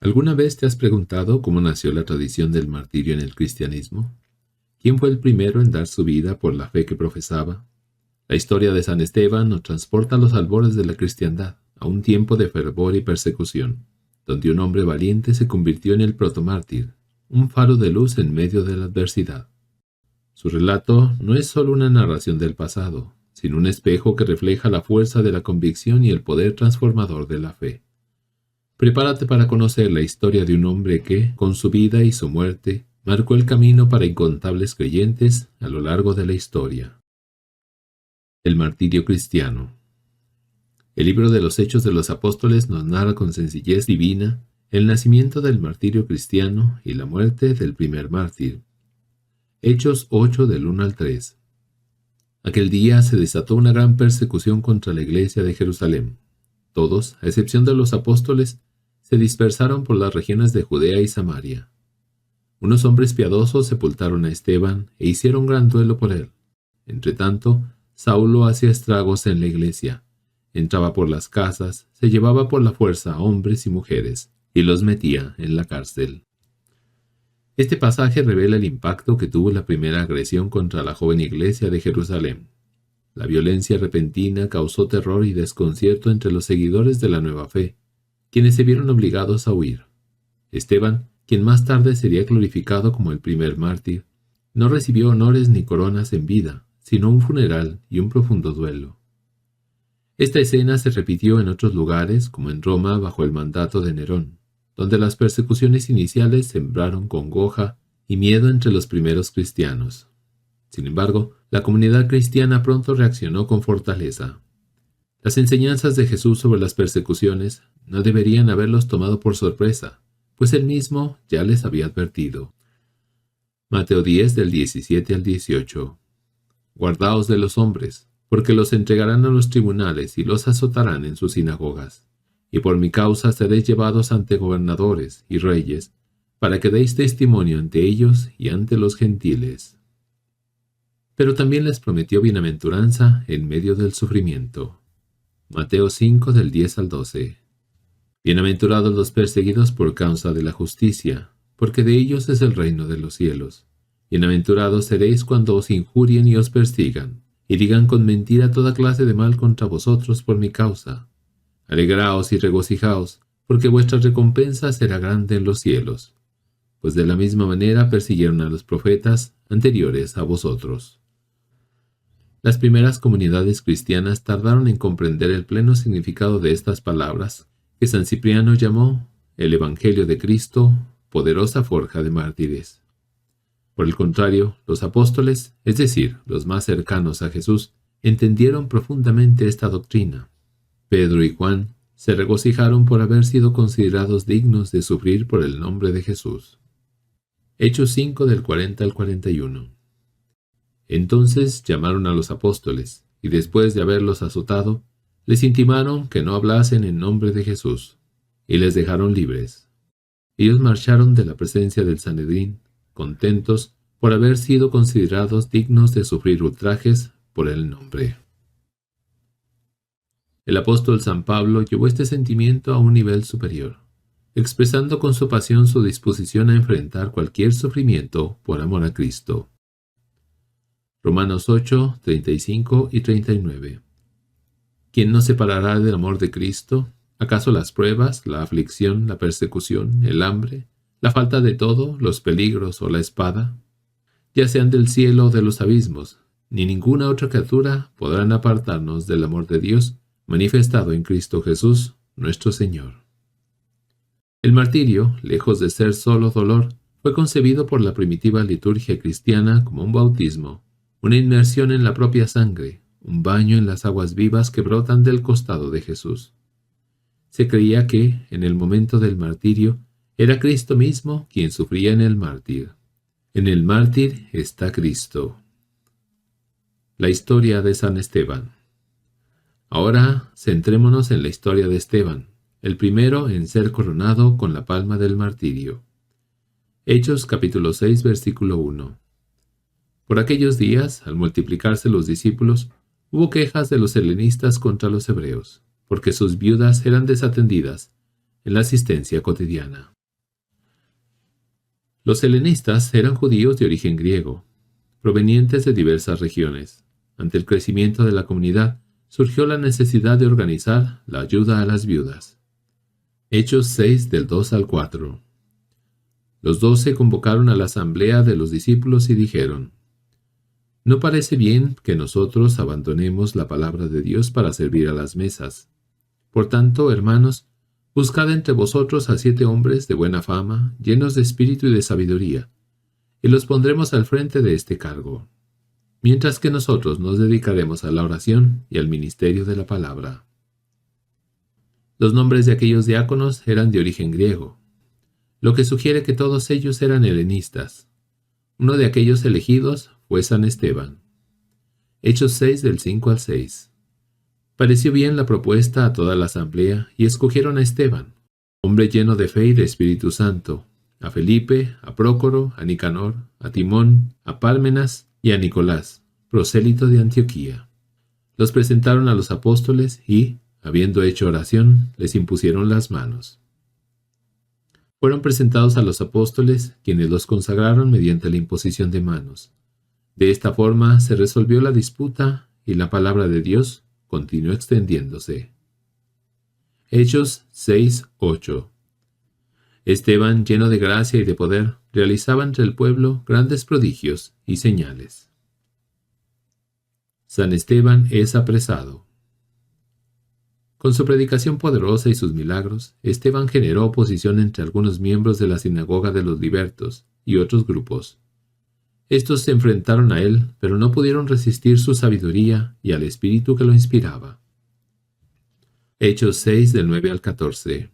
¿Alguna vez te has preguntado cómo nació la tradición del martirio en el cristianismo? ¿Quién fue el primero en dar su vida por la fe que profesaba? La historia de San Esteban nos transporta a los albores de la cristiandad, a un tiempo de fervor y persecución, donde un hombre valiente se convirtió en el protomártir, un faro de luz en medio de la adversidad. Su relato no es solo una narración del pasado, sino un espejo que refleja la fuerza de la convicción y el poder transformador de la fe. Prepárate para conocer la historia de un hombre que, con su vida y su muerte, marcó el camino para incontables creyentes a lo largo de la historia. El martirio cristiano. El libro de los Hechos de los Apóstoles nos narra con sencillez divina el nacimiento del martirio cristiano y la muerte del primer mártir. Hechos 8 del 1 al 3. Aquel día se desató una gran persecución contra la iglesia de Jerusalén. Todos, a excepción de los apóstoles, se dispersaron por las regiones de Judea y Samaria. Unos hombres piadosos sepultaron a Esteban e hicieron gran duelo por él. Entretanto, Saulo hacía estragos en la iglesia. Entraba por las casas, se llevaba por la fuerza a hombres y mujeres, y los metía en la cárcel. Este pasaje revela el impacto que tuvo la primera agresión contra la joven iglesia de Jerusalén. La violencia repentina causó terror y desconcierto entre los seguidores de la nueva fe, quienes se vieron obligados a huir. Esteban, quien más tarde sería glorificado como el primer mártir, no recibió honores ni coronas en vida, sino un funeral y un profundo duelo. Esta escena se repitió en otros lugares, como en Roma bajo el mandato de Nerón, donde las persecuciones iniciales sembraron congoja y miedo entre los primeros cristianos. Sin embargo, la comunidad cristiana pronto reaccionó con fortaleza. Las enseñanzas de Jesús sobre las persecuciones no deberían haberlos tomado por sorpresa, pues él mismo ya les había advertido. Mateo 10 del 17 al 18. Guardaos de los hombres, porque los entregarán a los tribunales y los azotarán en sus sinagogas. Y por mi causa seréis llevados ante gobernadores y reyes, para que deis testimonio ante ellos y ante los gentiles. Pero también les prometió bienaventuranza en medio del sufrimiento. Mateo 5 del 10 al 12. Bienaventurados los perseguidos por causa de la justicia, porque de ellos es el reino de los cielos. Bienaventurados seréis cuando os injurien y os persigan, y digan con mentira toda clase de mal contra vosotros por mi causa. Alegraos y regocijaos, porque vuestra recompensa será grande en los cielos, pues de la misma manera persiguieron a los profetas anteriores a vosotros. Las primeras comunidades cristianas tardaron en comprender el pleno significado de estas palabras, que San Cipriano llamó el Evangelio de Cristo, poderosa forja de mártires. Por el contrario, los apóstoles, es decir, los más cercanos a Jesús, entendieron profundamente esta doctrina. Pedro y Juan se regocijaron por haber sido considerados dignos de sufrir por el nombre de Jesús. Hechos 5 del 40 al 41. Entonces llamaron a los apóstoles, y después de haberlos azotado, les intimaron que no hablasen en nombre de Jesús, y les dejaron libres. Ellos marcharon de la presencia del Sanedrín, contentos por haber sido considerados dignos de sufrir ultrajes por el nombre. El apóstol San Pablo llevó este sentimiento a un nivel superior, expresando con su pasión su disposición a enfrentar cualquier sufrimiento por amor a Cristo. Romanos 8, 35 y 39. ¿Quién nos separará del amor de Cristo? ¿Acaso las pruebas, la aflicción, la persecución, el hambre, la falta de todo, los peligros o la espada? Ya sean del cielo o de los abismos, ni ninguna otra criatura podrán apartarnos del amor de Dios manifestado en Cristo Jesús, nuestro Señor. El martirio, lejos de ser solo dolor, fue concebido por la primitiva liturgia cristiana como un bautismo, una inmersión en la propia sangre, un baño en las aguas vivas que brotan del costado de Jesús. Se creía que, en el momento del martirio, era Cristo mismo quien sufría en el mártir. En el mártir está Cristo. La historia de San Esteban. Ahora centrémonos en la historia de Esteban, el primero en ser coronado con la palma del martirio. Hechos capítulo 6 versículo 1. Por aquellos días, al multiplicarse los discípulos, hubo quejas de los helenistas contra los hebreos, porque sus viudas eran desatendidas en la asistencia cotidiana. Los helenistas eran judíos de origen griego, provenientes de diversas regiones. Ante el crecimiento de la comunidad, surgió la necesidad de organizar la ayuda a las viudas. Hechos 6 del 2 al 4. Los 12 convocaron a la asamblea de los discípulos y dijeron: «No parece bien que nosotros abandonemos la palabra de Dios para servir a las mesas. Por tanto, hermanos, buscad entre vosotros a 7 hombres de buena fama, llenos de espíritu y de sabiduría, y los pondremos al frente de este cargo, mientras que nosotros nos dedicaremos a la oración y al ministerio de la palabra». Los nombres de aquellos diáconos eran de origen griego, lo que sugiere que todos ellos eran helenistas. Uno de aquellos elegidos fue San Esteban. Hechos 6 del 5 al 6. Pareció bien la propuesta a toda la asamblea y escogieron a Esteban, hombre lleno de fe y de Espíritu Santo, a Felipe, a Prócoro, a Nicanor, a Timón, a Pármenas y a Nicolás, prosélito de Antioquía. Los presentaron a los apóstoles y, habiendo hecho oración, les impusieron las manos. Fueron presentados a los apóstoles, quienes los consagraron mediante la imposición de manos. De esta forma se resolvió la disputa y la palabra de Dios continuó extendiéndose. Hechos 6:8. Esteban, lleno de gracia y de poder, realizaba entre el pueblo grandes prodigios y señales. San Esteban es apresado. Con su predicación poderosa y sus milagros, Esteban generó oposición entre algunos miembros de la sinagoga de los libertos y otros grupos. Estos se enfrentaron a él, pero no pudieron resistir su sabiduría y al espíritu que lo inspiraba. Hechos 6 del 9 al 14.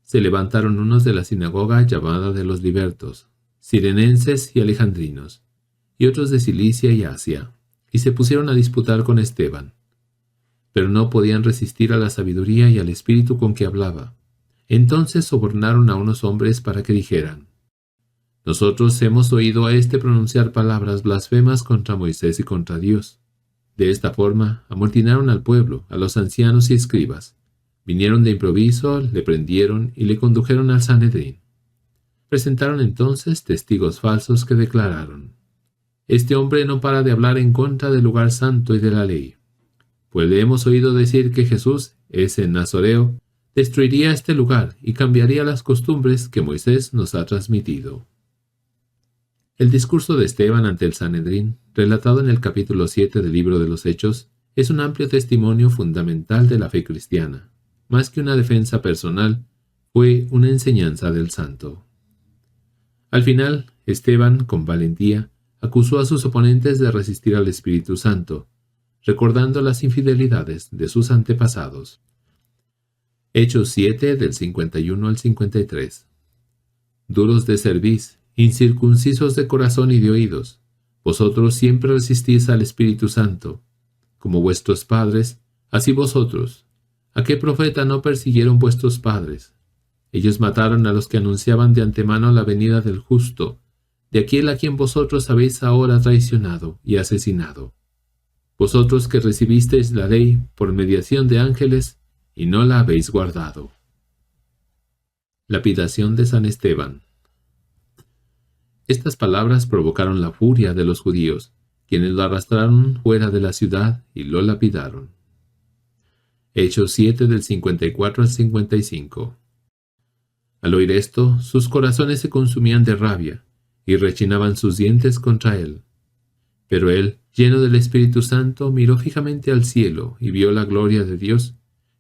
Se levantaron unos de la sinagoga llamada de los libertos, cirenenses y alejandrinos, y otros de Cilicia y Asia, y se pusieron a disputar con Esteban. Pero no podían resistir a la sabiduría y al espíritu con que hablaba. Entonces sobornaron a unos hombres para que dijeran: «Nosotros hemos oído a éste pronunciar palabras blasfemas contra Moisés y contra Dios». De esta forma amotinaron al pueblo, a los ancianos y escribas. Vinieron de improviso, le prendieron y le condujeron al Sanedrín. Presentaron entonces testigos falsos que declararon: «Este hombre no para de hablar en contra del lugar santo y de la ley. Pues le hemos oído decir que Jesús, ese nazoreo, destruiría este lugar y cambiaría las costumbres que Moisés nos ha transmitido». El discurso de Esteban ante el Sanedrín, relatado en el capítulo 7 del libro de los Hechos, es un amplio testimonio fundamental de la fe cristiana. Más que una defensa personal, fue una enseñanza del santo. Al final, Esteban, con valentía, acusó a sus oponentes de resistir al Espíritu Santo, recordando las infidelidades de sus antepasados. Hechos 7 del 51 al 53. Duros de cerviz, incircuncisos de corazón y de oídos, vosotros siempre resistís al Espíritu Santo. Como vuestros padres, así vosotros. ¿A qué profeta no persiguieron vuestros padres? Ellos mataron a los que anunciaban de antemano la venida del justo, de aquel a quien vosotros habéis ahora traicionado y asesinado. Vosotros que recibisteis la ley por mediación de ángeles y no la habéis guardado. Lapidación de San Esteban. Estas palabras provocaron la furia de los judíos, quienes lo arrastraron fuera de la ciudad y lo lapidaron. Hechos 7 del 54 al 55. Al oír esto, sus corazones se consumían de rabia y rechinaban sus dientes contra él. Pero él, lleno del Espíritu Santo, miró fijamente al cielo y vio la gloria de Dios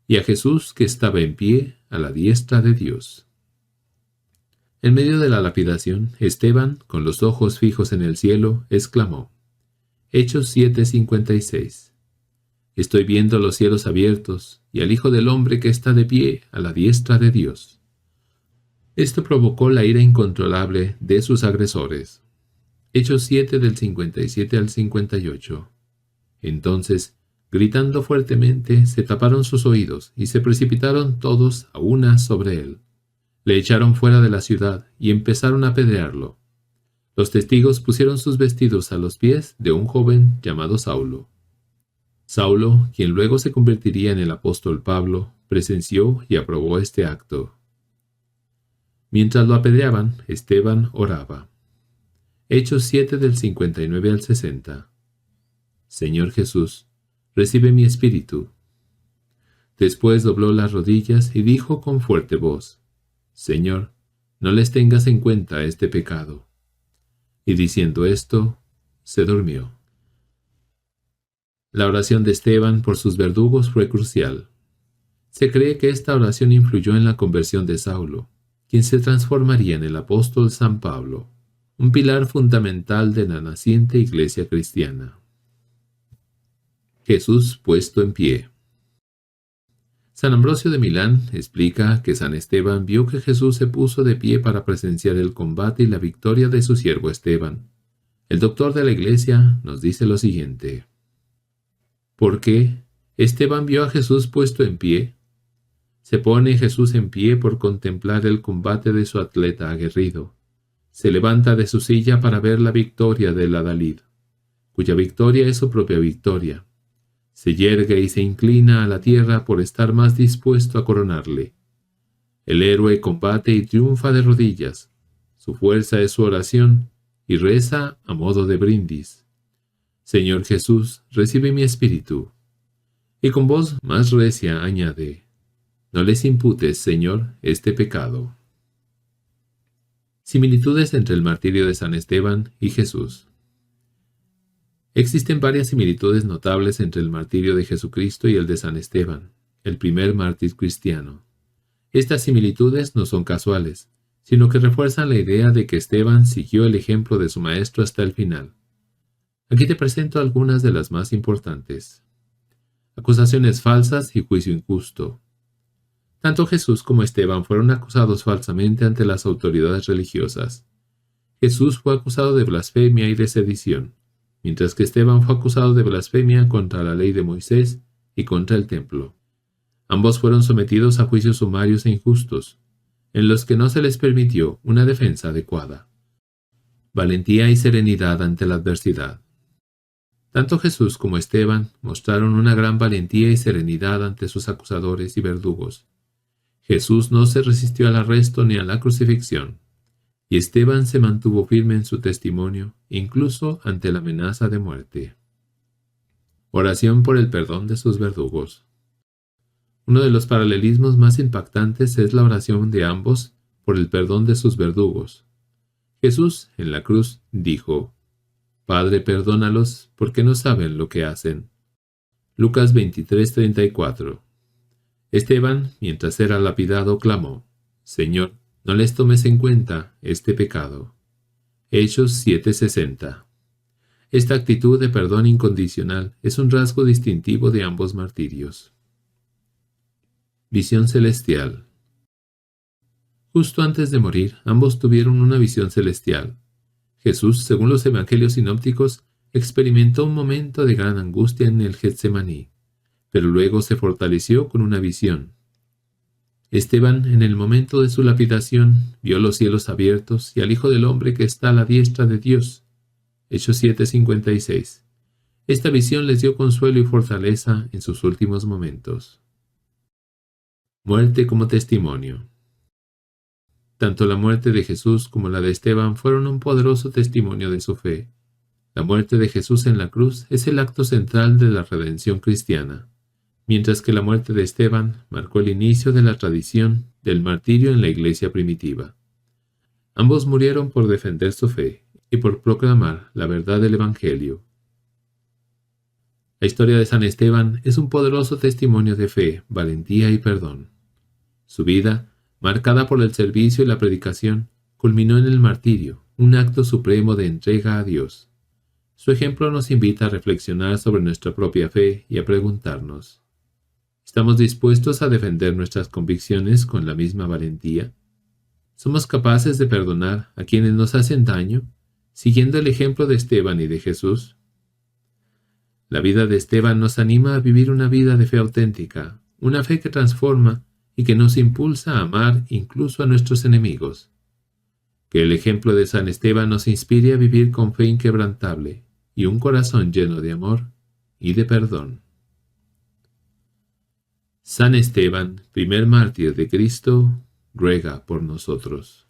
y a Jesús que estaba en pie a la diestra de Dios. En medio de la lapidación, Esteban, con los ojos fijos en el cielo, exclamó: Hechos 7:56. Estoy viendo los cielos abiertos y al Hijo del Hombre que está de pie a la diestra de Dios. Esto provocó la ira incontrolable de sus agresores. Hechos 7 del 57 al 58. Entonces, gritando fuertemente, se taparon sus oídos y se precipitaron todos a una sobre él. Le echaron fuera de la ciudad y empezaron a apedrearlo. Los testigos pusieron sus vestidos a los pies de un joven llamado Saulo. Saulo, quien luego se convertiría en el apóstol Pablo, presenció y aprobó este acto. Mientras lo apedreaban, Esteban oraba. Hechos 7 del 59 al 60. Señor Jesús, recibe mi espíritu. Después dobló las rodillas y dijo con fuerte voz, Señor, no les tengas en cuenta este pecado. Y diciendo esto, se durmió. La oración de Esteban por sus verdugos fue crucial. Se cree que esta oración influyó en la conversión de Saulo, quien se transformaría en el apóstol San Pablo, un pilar fundamental de la naciente iglesia cristiana. Jesús puesto en pie. San Ambrosio de Milán explica que San Esteban vio que Jesús se puso de pie para presenciar el combate y la victoria de su siervo Esteban. El doctor de la Iglesia nos dice lo siguiente. ¿Por qué Esteban vio a Jesús puesto en pie? Se pone Jesús en pie por contemplar el combate de su atleta aguerrido. Se levanta de su silla para ver la victoria del adalid, cuya victoria es su propia victoria. Se yergue y se inclina a la tierra por estar más dispuesto a coronarle. El héroe combate y triunfa de rodillas. Su fuerza es su oración y reza a modo de brindis. Señor Jesús, recibe mi espíritu. Y con voz más recia añade, no les imputes, Señor, este pecado. Similitudes entre el martirio de San Esteban y Jesús. Existen varias similitudes notables entre el martirio de Jesucristo y el de San Esteban, el primer mártir cristiano. Estas similitudes no son casuales, sino que refuerzan la idea de que Esteban siguió el ejemplo de su maestro hasta el final. Aquí te presento algunas de las más importantes. Acusaciones falsas y juicio injusto. Tanto Jesús como Esteban fueron acusados falsamente ante las autoridades religiosas. Jesús fue acusado de blasfemia y de sedición, mientras que Esteban fue acusado de blasfemia contra la ley de Moisés y contra el templo. Ambos fueron sometidos a juicios sumarios e injustos, en los que no se les permitió una defensa adecuada. Valentía y serenidad ante la adversidad. Tanto Jesús como Esteban mostraron una gran valentía y serenidad ante sus acusadores y verdugos. Jesús no se resistió al arresto ni a la crucifixión, y Esteban se mantuvo firme en su testimonio, incluso ante la amenaza de muerte. Oración por el perdón de sus verdugos. Uno de los paralelismos más impactantes es la oración de ambos por el perdón de sus verdugos. Jesús, en la cruz, dijo, Padre, perdónalos, porque no saben lo que hacen. Lucas 23:34. Esteban, mientras era lapidado, clamó, Señor, no les tomes en cuenta este pecado. Hechos 7:60. Esta actitud de perdón incondicional es un rasgo distintivo de ambos martirios. Visión celestial. Justo antes de morir, ambos tuvieron una visión celestial. Jesús, según los evangelios sinópticos, experimentó un momento de gran angustia en el Getsemaní, pero luego se fortaleció con una visión. Esteban, en el momento de su lapidación, vio los cielos abiertos y al Hijo del Hombre que está a la diestra de Dios. Hechos 7:56. Esta visión les dio consuelo y fortaleza en sus últimos momentos. Muerte como testimonio. Tanto la muerte de Jesús como la de Esteban fueron un poderoso testimonio de su fe. La muerte de Jesús en la cruz es el acto central de la redención cristiana, mientras que la muerte de Esteban marcó el inicio de la tradición del martirio en la iglesia primitiva. Ambos murieron por defender su fe y por proclamar la verdad del Evangelio. La historia de San Esteban es un poderoso testimonio de fe, valentía y perdón. Su vida, marcada por el servicio y la predicación, culminó en el martirio, un acto supremo de entrega a Dios. Su ejemplo nos invita a reflexionar sobre nuestra propia fe y a preguntarnos, ¿estamos dispuestos a defender nuestras convicciones con la misma valentía? ¿Somos capaces de perdonar a quienes nos hacen daño, siguiendo el ejemplo de Esteban y de Jesús? La vida de Esteban nos anima a vivir una vida de fe auténtica, una fe que transforma y que nos impulsa a amar incluso a nuestros enemigos. Que el ejemplo de San Esteban nos inspire a vivir con fe inquebrantable y un corazón lleno de amor y de perdón. San Esteban, primer mártir de Cristo, ruega por nosotros.